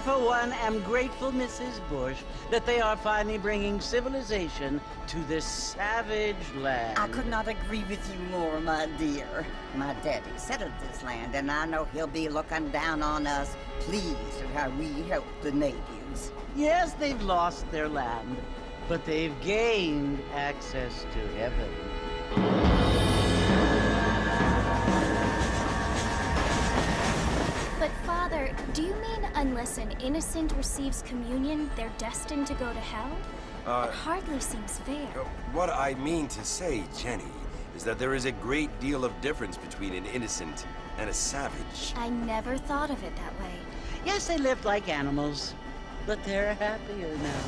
for one, am grateful, Mrs. Bush, that they are finally bringing civilization to this savage land. I could not agree with you more, my dear. My daddy settled this land, and I know he'll be looking down on us, pleased at how we help the natives. Yes, they've lost their land, but they've gained access to heaven. But Father, do you mean unless an innocent receives communion, they're destined to go to hell? It hardly seems fair. What I mean to say, Jenny, is that there is a great deal of difference between an innocent and a savage. I never thought of it that way. Yes, they lived like animals, but they're happier now.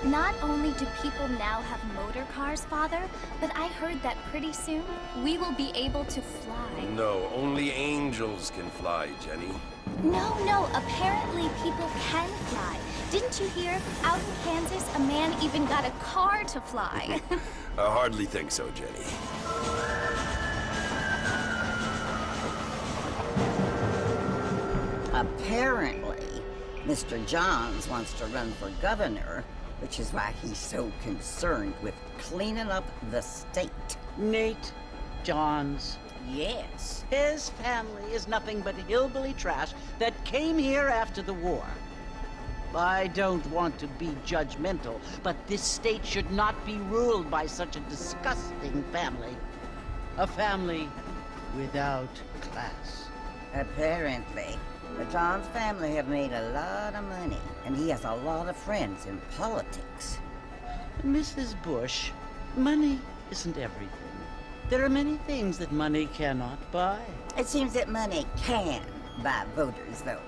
Not only do people now have motor cars, Father, but I heard that pretty soon we will be able to fly. No, only angels can fly, Jenny. No, apparently people can fly. Didn't you hear? Out in Kansas, a man even got a car to fly. I hardly think so, Jenny. Apparently, Mr. Johns wants to run for governor, which is why he's so concerned with cleaning up the state. Nate Johns. Yes. His family is nothing but hillbilly trash that came here after the war. I don't want to be judgmental, but this state should not be ruled by such a disgusting family. A family without class. Apparently. The Johns family have made a lot of money, and he has a lot of friends in politics. Mrs. Bush, money isn't everything. There are many things that money cannot buy. It seems that money can buy voters, though.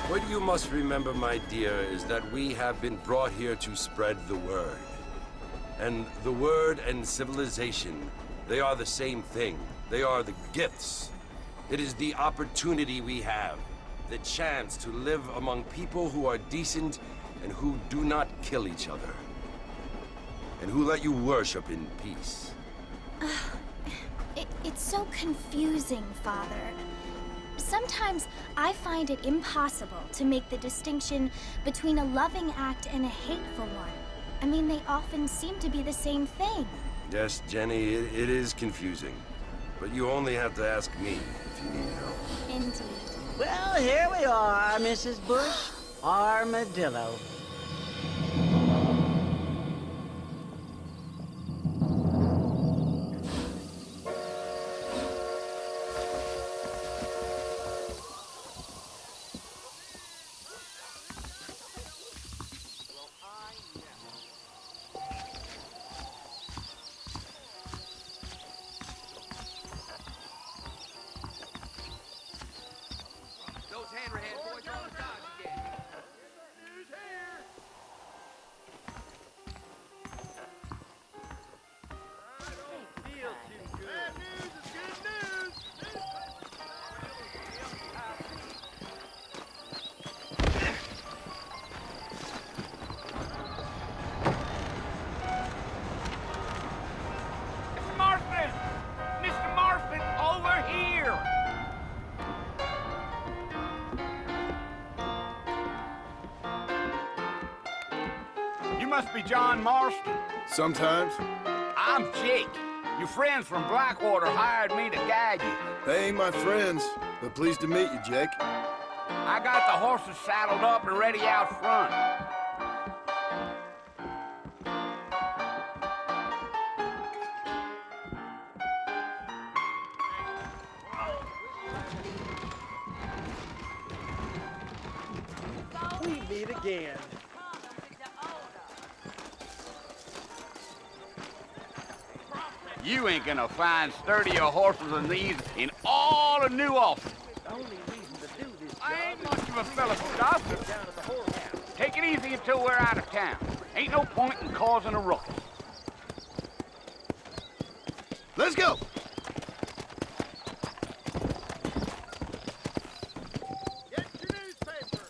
What you must remember, my dear, is that we have been brought here to spread the word. And the word and civilization, they are the same thing. They are the gifts. It is the opportunity we have, the chance to live among people who are decent and who do not kill each other. And who let you worship in peace. It's so confusing, Father. Sometimes I find it impossible to make the distinction between a loving act and a hateful one. I mean, they often seem to be the same thing. Yes, Jenny, it is confusing. But you only have to ask me if you need help. Indeed. Well, here we are, Mrs. Bush. Armadillo. You must be John Marston. Sometimes. I'm Jake. Your friends from Blackwater hired me to guide you. They ain't my friends, but pleased to meet you, Jake. I got the horses saddled up and ready out front. We meet again. You ain't gonna find sturdier horses than these in all of New Ulster. The only reason to do this I ain't job much of a fella for gossip. is down at the whorehouse. Take it easy until we're out of town. Ain't no point in causing a ruckus. Let's go! Get your newspaper!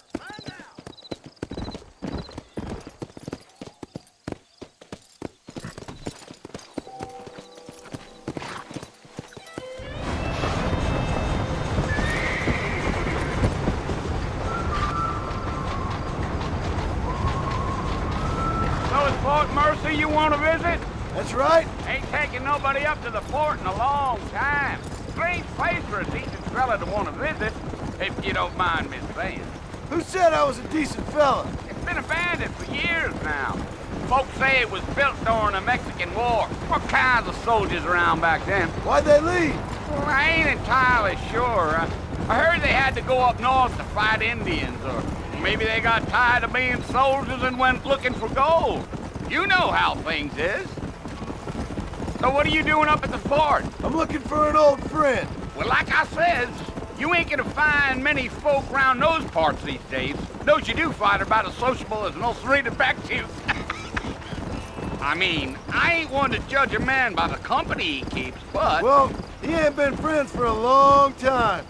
Marcy you want to visit? That's right. Ain't taking nobody up to the fort in a long time. Strange place for a decent fella to want to visit, if you don't mind me saying. Who said I was a decent fella? It's been abandoned for years now. Folks say it was built during the Mexican War. What kinds of soldiers around back then? Why'd they leave? Well, I ain't entirely sure. I heard they had to go up north to fight Indians, or maybe they got tired of being soldiers and went looking for gold. You know how things is. So what are you doing up at the fort? I'm looking for an old friend. Well, like I says, you ain't gonna find many folk round those parts these days. Those you do find are about as sociable as an old Serena Becktooth. I mean, I ain't one to judge a man by the company he keeps, but... Well, he ain't been friends for a long time.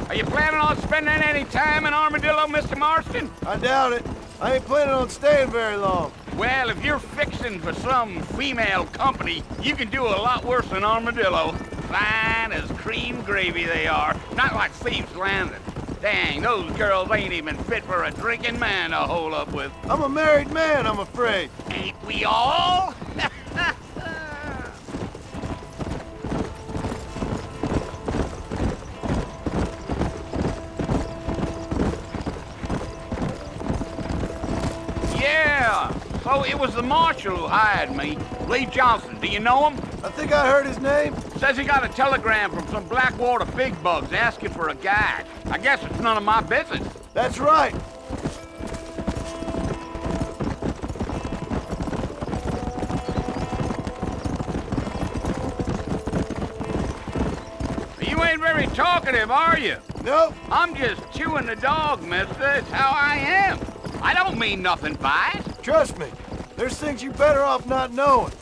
Are you planning on spending any time in Armadillo, Mr. Marston? I doubt it. I ain't planning on staying very long. Well, if you're fixing for some female company, you can do a lot worse than Armadillo. Fine as cream gravy they are, not like Thieves' Landing. Dang, those girls ain't even fit for a drinking man to hole up with. I'm a married man, I'm afraid. Ain't we all? Yeah, so it was the marshal who hired me, Lee Johnson. Do you know him? I think I heard his name. Says he got a telegram from some Blackwater big bugs asking for a guide. I guess it's none of my business. That's right. You ain't very talkative, are you? Nope. I'm just chewing the dog, mister. It's how I am. I don't mean nothing by it. Trust me. There's things you're better off not knowing.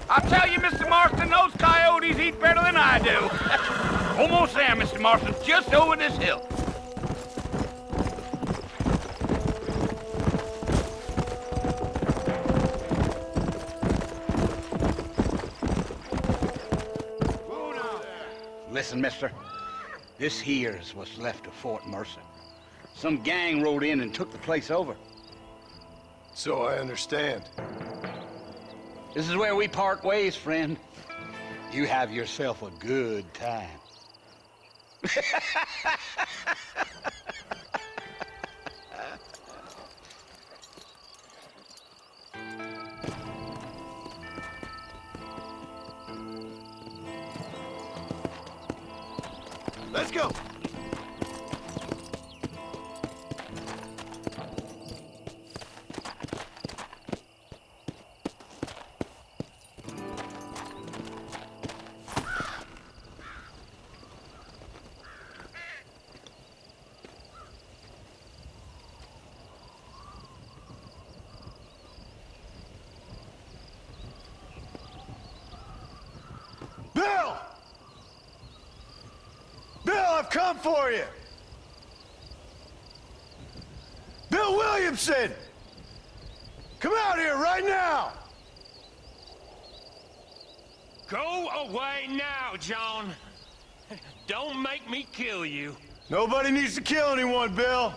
I'll tell you, Mr. Marston, those coyotes eat better than I do. Almost there, Mr. Marston, just over this hill. Listen, mister. This here's what's left of Fort Mercer. Some gang rode in and took the place over. So I understand. This is where we part ways, friend. You have yourself a good time. Let's go. Bill! Bill, I've come for you! Bill Williamson! Come out here right now! Go away now, John. Don't make me kill you. Nobody needs to kill anyone, Bill.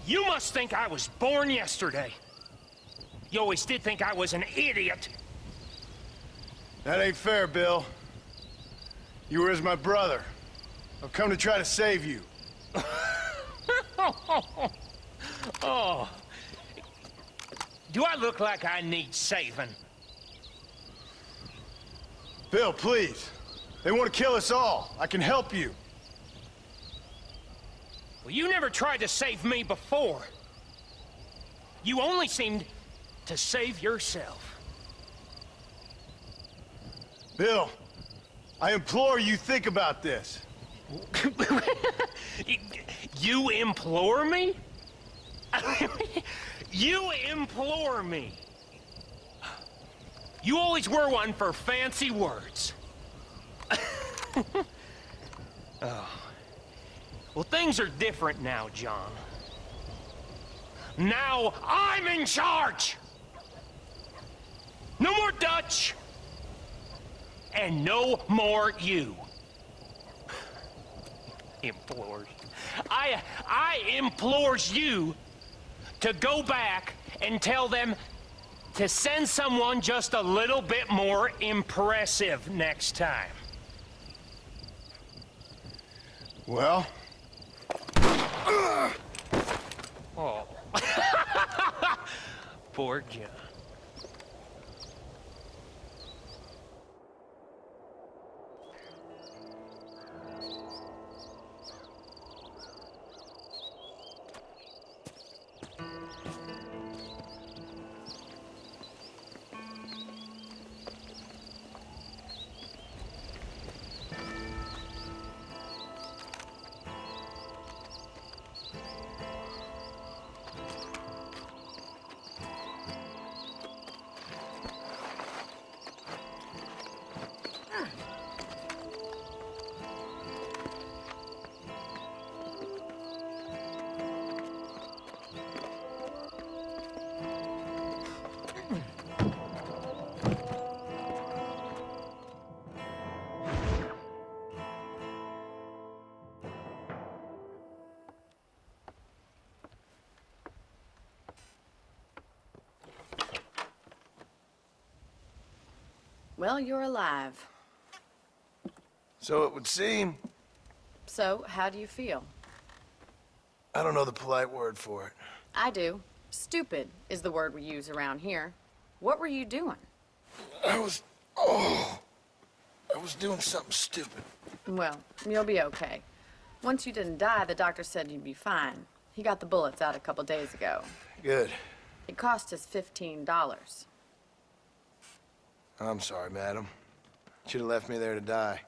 You must think I was born yesterday. You always did think I was an idiot. That ain't fair, Bill. You were as my brother. I've come to try to save you. Oh. Do I look like I need saving? Bill, please. They want to kill us all. I can help you. Well, you never tried to save me before. You only seemed to save yourself. Bill, I implore you think about this. You implore me? You implore me? You always were one for fancy words. Oh. Well, things are different now, John. Now I'm in charge! No more Dutch! And no more you. Implores. I implores you to go back and tell them to send someone just a little bit more impressive next time. Well? Oh. Poor John. Well, you're alive. So it would seem. So, how do you feel? I don't know the polite word for it. I do. Stupid is the word we use around here. What were you doing? I was doing something stupid. Well, you'll be okay. Once you didn't die, the doctor said you'd be fine. He got the bullets out a couple days ago. Good. It cost us $15. I'm sorry, madam. Should have left me there to die.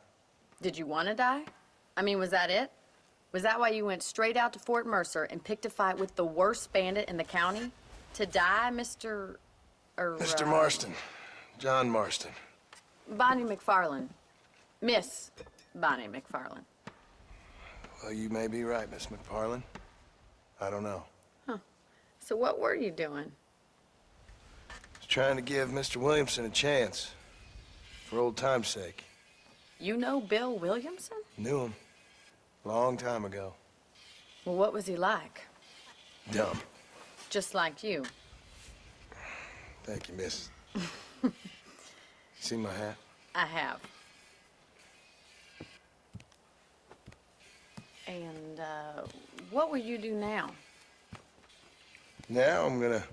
Did you want to die? I mean, was that it? Was that why you went straight out to Fort Mercer and picked a fight with the worst bandit in the county? To die, Mr. Mr. Marston. John Marston. Bonnie McFarland. Miss Bonnie McFarland. Well, you may be right, Miss McFarland. I don't know. So what were you doing? I was trying to give Mr. Williamson a chance. For old time's sake. You know Bill Williamson? Knew him. Long time ago. Well, what was he like? Dumb. Just like you. Thank you, miss. See my hat? I have. And, what will you do now? Now I'm gonna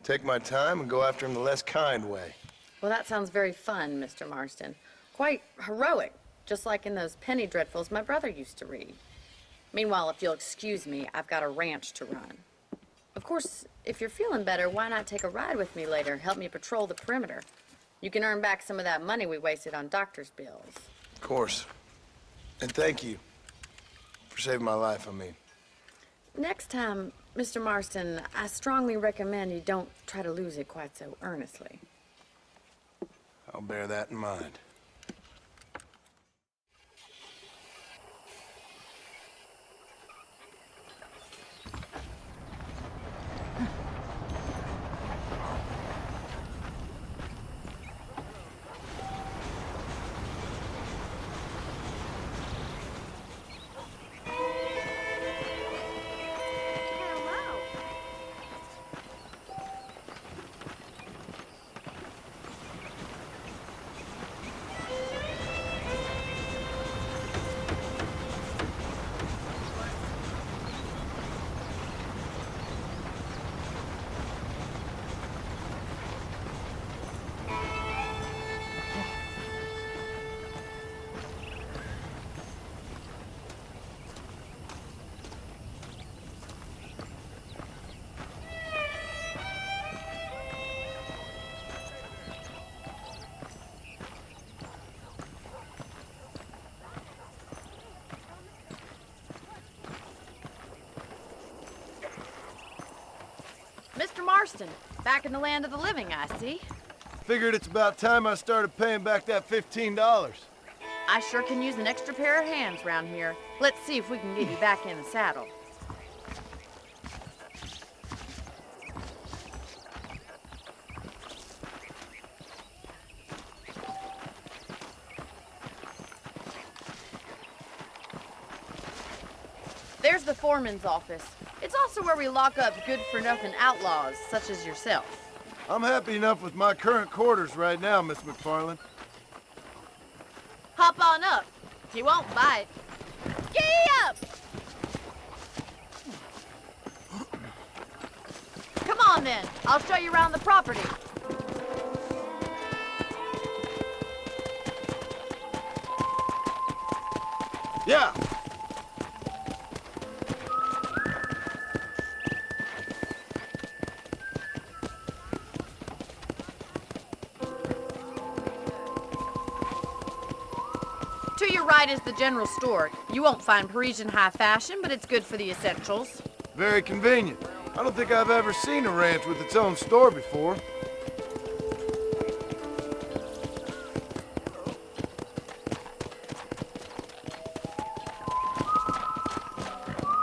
take my time and go after him the less kind way. Well, that sounds very fun, Mr. Marston. Quite heroic, just like in those penny dreadfuls my brother used to read. Meanwhile, if you'll excuse me, I've got a ranch to run. Of course, if you're feeling better, why not take a ride with me later? Help me patrol the perimeter. You can earn back some of that money we wasted on doctor's bills. Of course. And thank you. For saving my life, I mean. Next time, Mr. Marston, I strongly recommend you don't try to lose it quite so earnestly. I'll bear that in mind. Mr. Marston, back in the land of the living, I see. Figured it's about time I started paying back that $15. I sure can use an extra pair of hands round here. Let's see if we can get you back in the saddle. There's the foreman's office. It's also where we lock up good-for-nothing outlaws, such as yourself. I'm happy enough with my current quarters right now, Miss McFarland. Hop on up. He won't bite. Giddy up! Come on, then. I'll show you around the property. Yeah. To your right is the general store. You won't find Parisian high fashion, but it's good for the essentials. Very convenient. I don't think I've ever seen a ranch with its own store before.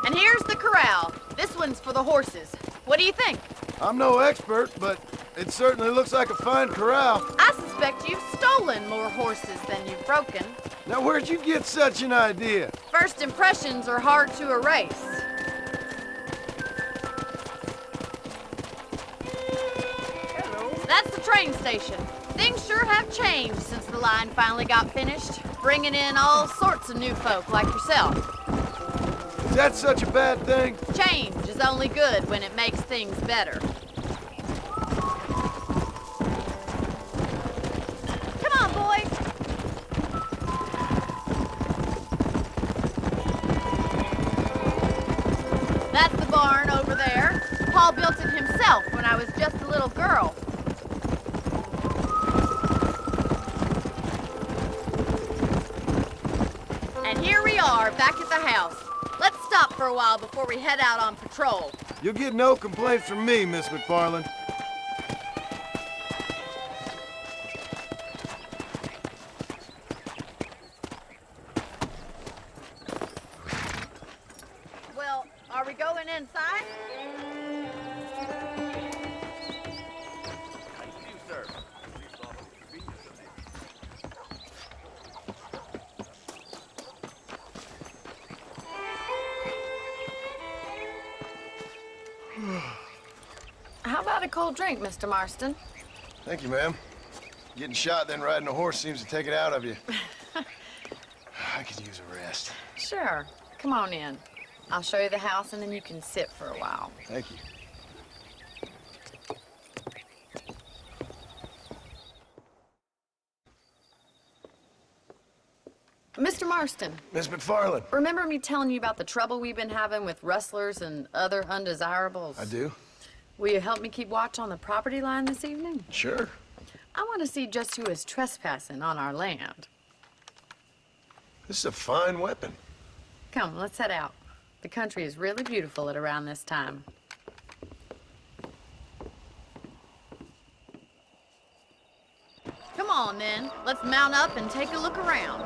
And here's the corral. This one's for the horses. What do you think? I'm no expert, but it certainly looks like a fine corral. I suspect you've stolen more horses than you've broken. Now, where'd you get such an idea? First impressions are hard to erase. That's the train station. Things sure have changed since the line finally got finished, bringing in all sorts of new folk like yourself. Is that such a bad thing? Change is only good when it makes things better. Come on, boy. That's the barn over there. Paul built it himself when I was just a little girl. And here we are, back at the house. Let's stop for a while before we head out on patrol. You'll get no complaints from me, Miss McFarland. Well, are we going inside? How about a cold drink, Mr. Marston? Thank you, ma'am. Getting shot, then riding a horse seems to take it out of you. I could use a rest. Sure. Come on in. I'll show you the house, and then you can sit for a while. Thank you. Mr. Marston, Miss McFarland. remember me telling you about the trouble we've been having with rustlers and other undesirables? I do? Will you help me keep watch on the property line this evening? Sure. I want to see just who is trespassing on our land. This is a fine weapon. Come, let's head out. The country is really beautiful at around this time. Come on, then. Let's mount up and take a look around.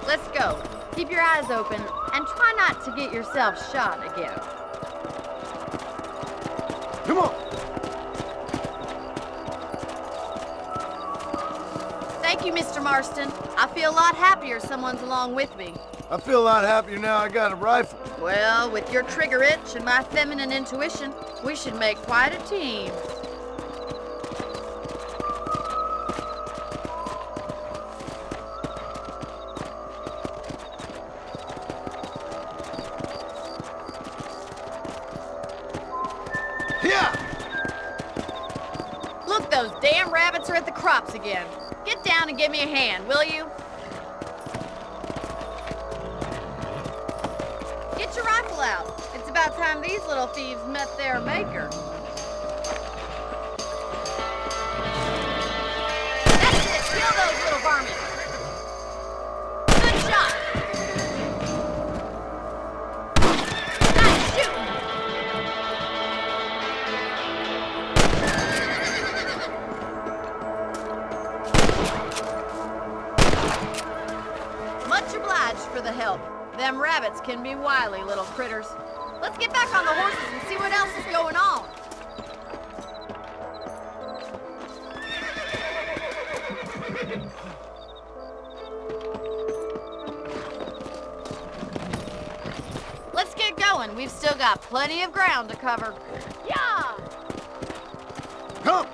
Let's go. Keep your eyes open and try not to get yourself shot again. Come on. Thank you, Mr. Marston. I feel a lot happier someone's along with me. I feel a lot happier now I got a rifle. Well, with your trigger itch and my feminine intuition, we should make quite a team. Here! Look, those damn rabbits are at the crops again. Get down and give me a hand, will you? Get your rifle out. It's about time these little thieves met their maker. That's it. Kill those little varmints. Good shot. Nice shooting. Much obliged for the help. Them rabbits can be wily little critters. Let's get back on the horses and see what else is going on. Let's get going. We've still got plenty of ground to cover. Yeah! Come!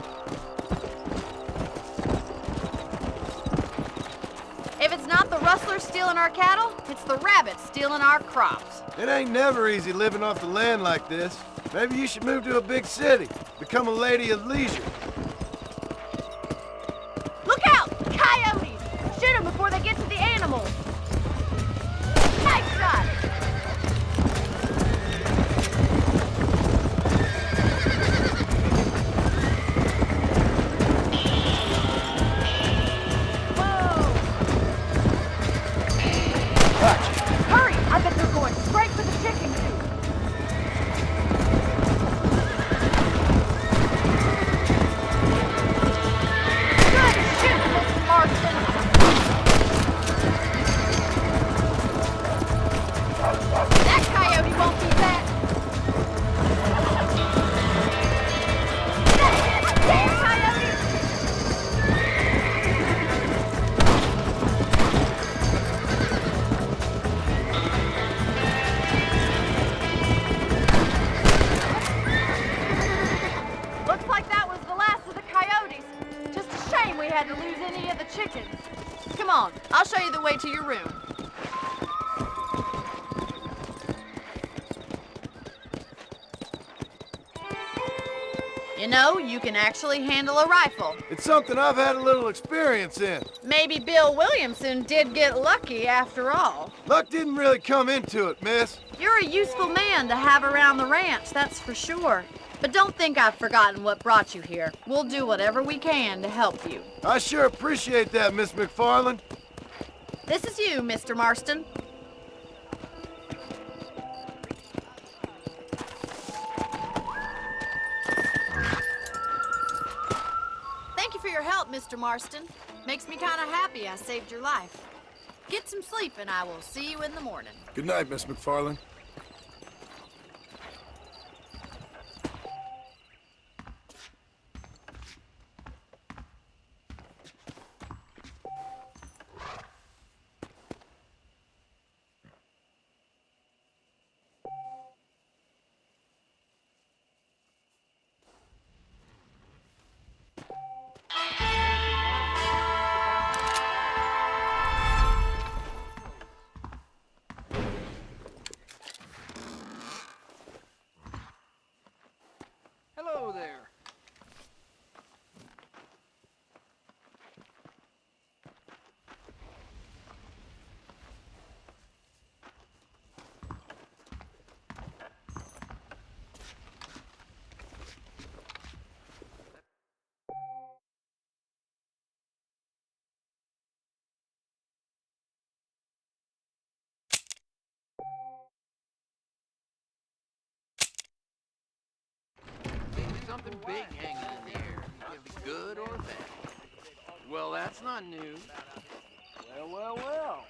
If it's not the rustlers stealing our cattle, it's the rabbits stealing our crops. It ain't never easy living off the land like this. Maybe you should move to a big city. Become a lady of leisure. Look out! Coyotes! Shoot them before they get to the animals. Nice shot! Hurry! I bet they're going straight for the chicken coop. Good shoot, Mr. Marston. That coyote won't be back. Damn coyote! Looks like that was the last of the coyotes. Just a shame we had to lose any of the chickens. Come on, I'll show you the way to your room. You know, you can actually handle a rifle. It's something I've had a little experience in. Maybe Bill Williamson did get lucky after all. Luck didn't really come into it, miss. You're a useful man to have around the ranch, that's for sure. But don't think I've forgotten what brought you here. We'll do whatever we can to help you. I sure appreciate that, Miss McFarland. This is you, Mr. Marston. Thank you for your help, Mr. Marston. Makes me kind of happy I saved your life. Get some sleep and I will see you in the morning. Good night, Miss McFarland. Hello there. Something big hanging in the air. Could be good or bad. Well, that's not news. Well.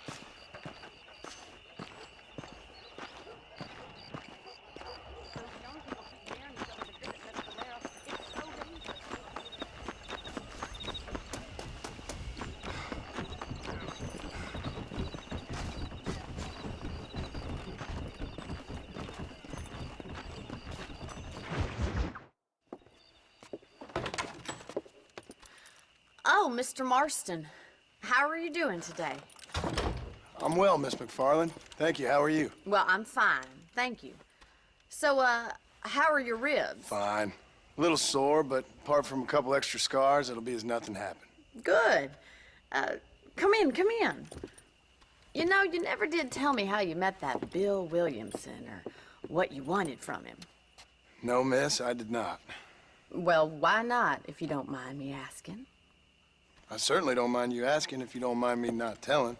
Oh, Mr. Marston. How are you doing today? I'm well, Miss McFarland. Thank you. How are you? Well, I'm fine. Thank you. So, how are your ribs? Fine. A little sore, but apart from a couple extra scars, it'll be as nothing happened. Good. Come in. You know, you never did tell me how you met that Bill Williamson or what you wanted from him. No, miss, I did not. Well, why not, if you don't mind me asking? I certainly don't mind you asking if you don't mind me not telling.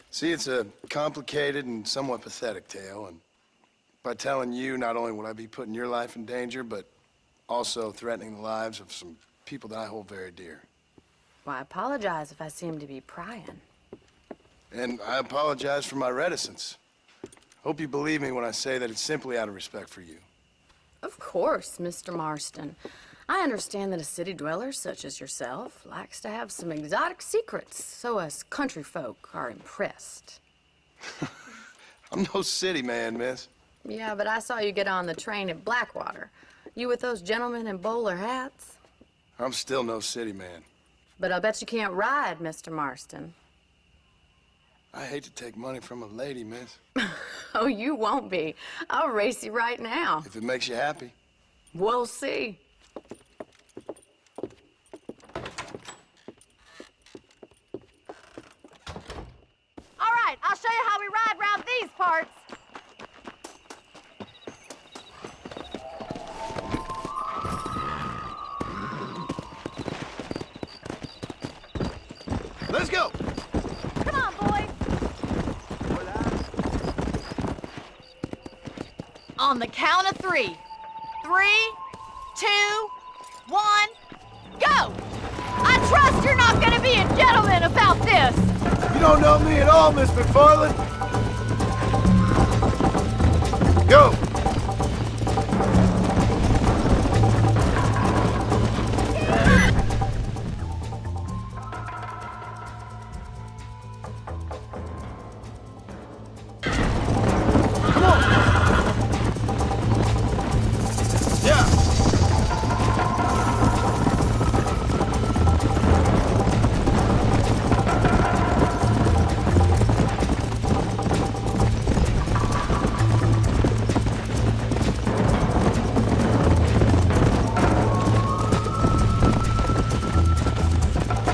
See, it's a complicated and somewhat pathetic tale, and by telling you, not only would I be putting your life in danger, but also threatening the lives of some people that I hold very dear. Well, I apologize if I seem to be prying. And I apologize for my reticence. Hope you believe me when I say that it's simply out of respect for you. Of course, Mr. Marston. I understand that a city dweller such as yourself likes to have some exotic secrets, so us country folk are impressed. I'm no city man, miss. Yeah, but I saw you get on the train at Blackwater. You with those gentlemen in bowler hats? I'm still no city man. But I'll bet you can't ride, Mr. Marston. I hate to take money from a lady, miss. Oh, you won't be. I'll race you right now. If it makes you happy. We'll see. All right, I'll show you how we ride round these parts. Let's go! Come on, boys. On the count of 3. 3, 2, 1, go! I trust you're not gonna be a gentleman about this. You don't know me at all, Miss McFarland. Go! Come on! Yeah!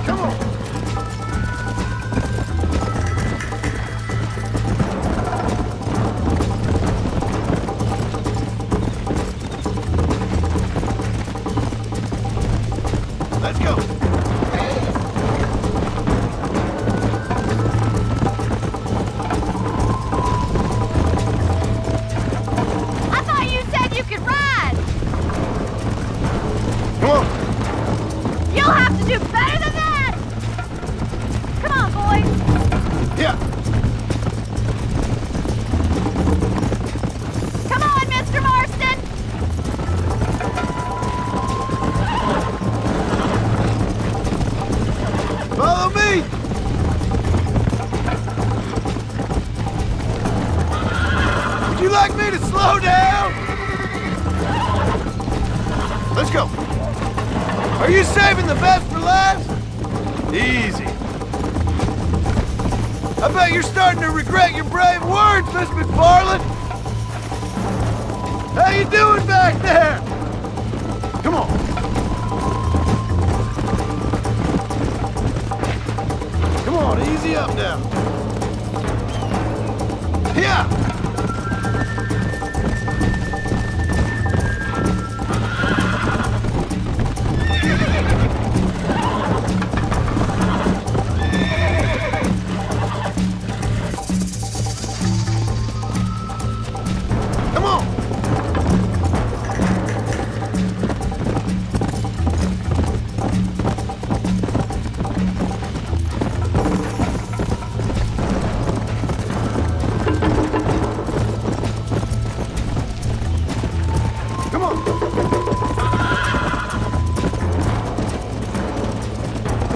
Come on! Let's go! I thought you said you could ride. Come on! You'll have to do better than that. Come on, boys. Yeah! Come on, Mr. Marston. Follow me! Would you like me to slow down? Let's go. Are you saving the best for last? Easy. I bet you're starting to regret your brave words, Miss McFarland. How you doing back there? Come on. Come on, easy up now. Yeah! Come on! Come on!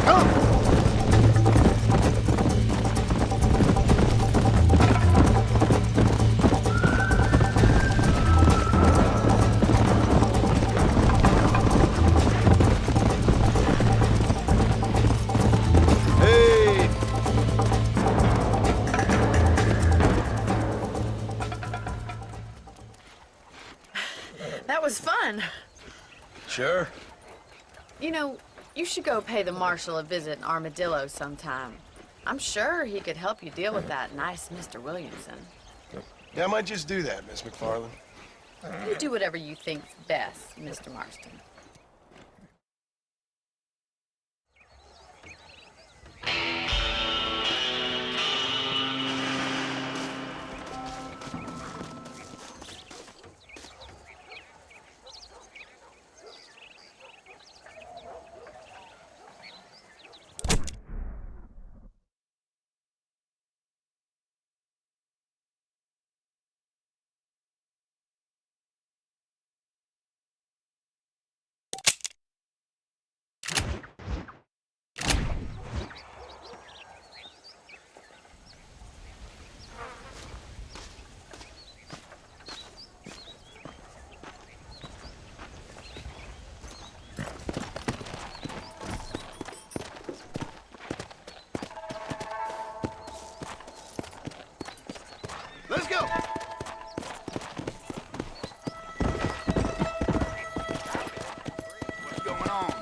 Come! Hey! That was fun. Sure. You know, you should go pay the marshal a visit in Armadillo sometime. I'm sure he could help you deal with that nice Mr. Williamson. Yeah, I might just do that, Miss McFarland. You do whatever you think's best, Mr. Marston. Let's go! What's going on?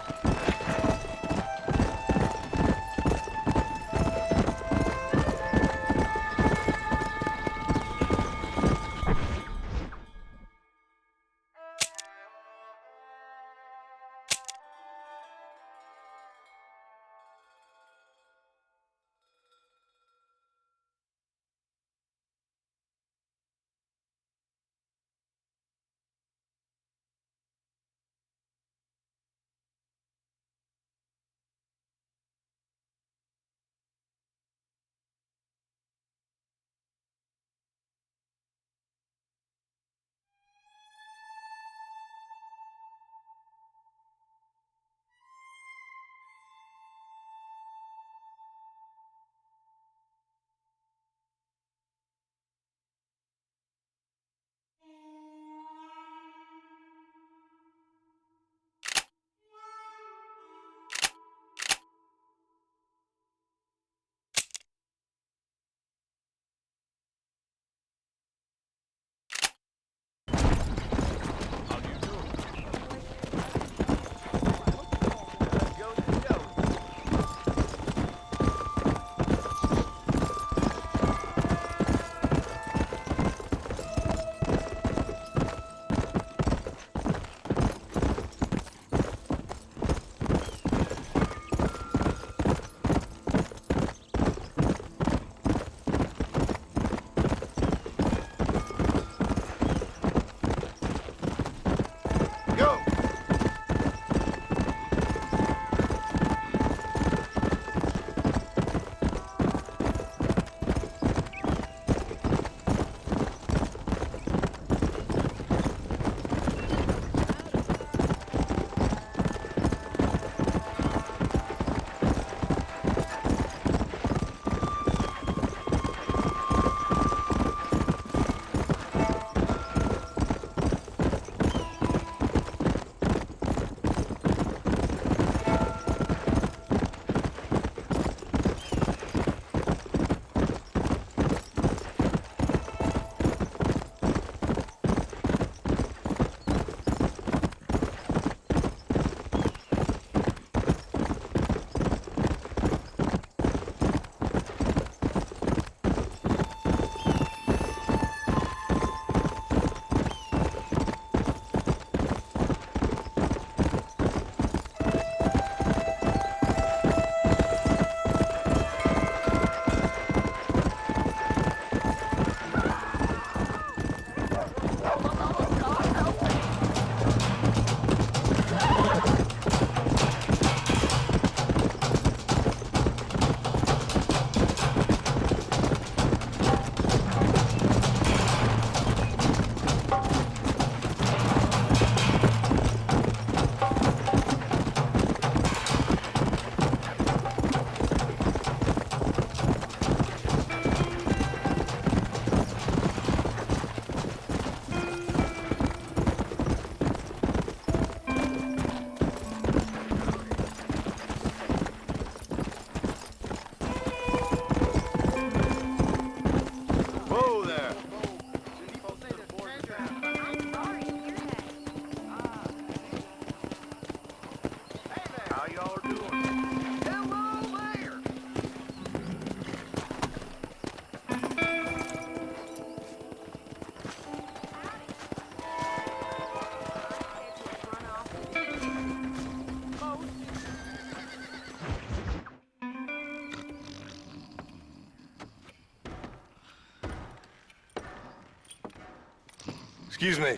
Excuse me.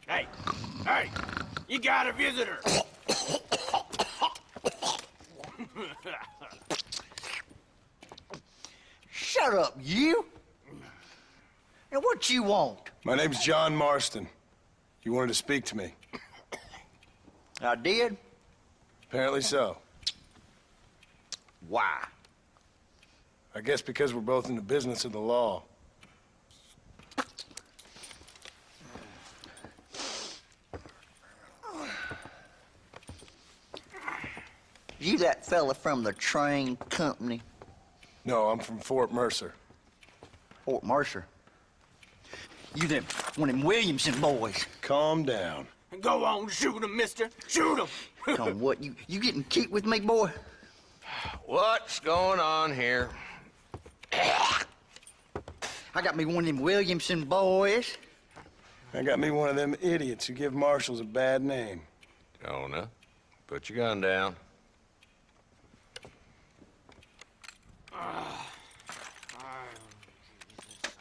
Hey, hey, you got a visitor. Shut up, you! And what you want? My name's John Marston. You wanted to speak to me. I did? Apparently so. Why? I guess because we're both in the business of the law. You that fella from the train company? No, I'm from Fort Mercer. Fort Mercer? You one of them Williamson boys. Calm down. Go on, shoot him, mister. Shoot him. Come on, what? You getting cute with me, boy? What's going on here? I got me one of them Williamson boys. I got me one of them idiots who give marshals a bad name. Jonah, put your gun down.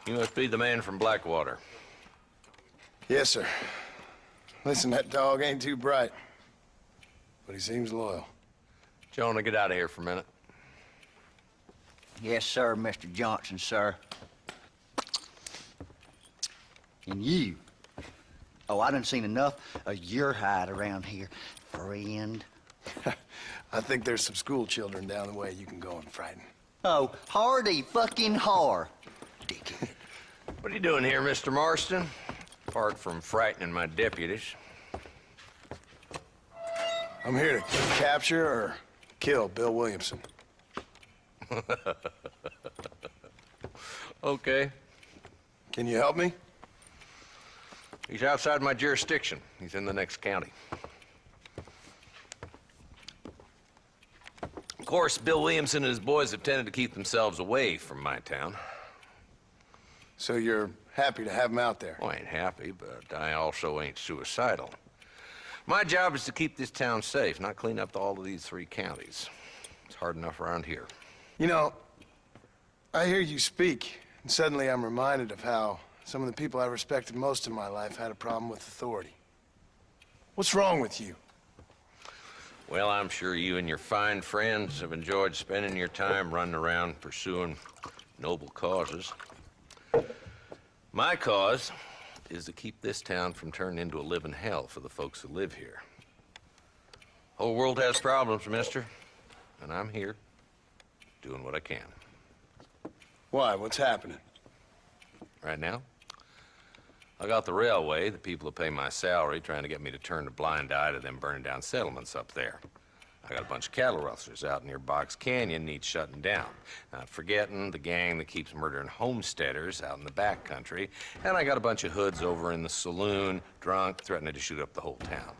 You must be the man from Blackwater. Yes, sir. Listen, that dog ain't too bright, but he seems loyal. Jonah, get out of here for a minute. Yes, sir, Mr. Johnson, sir. And you. Oh, I done seen enough of your hide around here, friend. I think there's some school children down the way you can go and frighten. Oh, hardy fucking har. Dickhead. What are you doing here, Mr. Marston? Apart from frightening my deputies. I'm here to capture or kill Bill Williamson. Okay. Can you help me? He's outside my jurisdiction. He's in the next county. Of course, Bill Williamson and his boys have tended to keep themselves away from my town. So you're happy to have him out there? Well, I ain't happy, but I also ain't suicidal. My job is to keep this town safe, not clean up all of these 3 counties. It's hard enough around here. You know, I hear you speak, and suddenly I'm reminded of how some of the people I respected most in my life had a problem with authority. What's wrong with you? Well, I'm sure you and your fine friends have enjoyed spending your time running around pursuing noble causes. My cause is to keep this town from turning into a living hell for the folks who live here. Whole world has problems, mister, and I'm here doing what I can. Why? What's happening? Right now, I got the railway, the people who pay my salary, trying to get me to turn a blind eye to them burning down settlements up there. I got a bunch of cattle rustlers out near Box Canyon needs shutting down. Not forgetting the gang that keeps murdering homesteaders out in the back country. And I got a bunch of hoods over in the saloon, drunk, threatening to shoot up the whole town.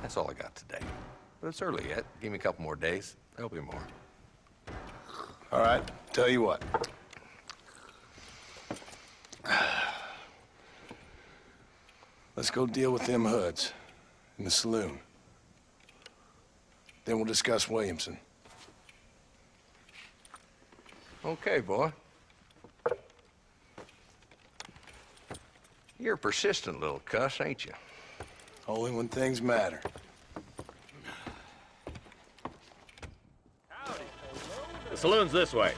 That's all I got today. But it's early yet. Give me a couple more days. There'll be more. All right, tell you what. Let's go deal with them hoods in the saloon. Then we'll discuss Williamson. Okay, boy. You're a persistent little cuss, ain't you? Only when things matter. The saloon's this way.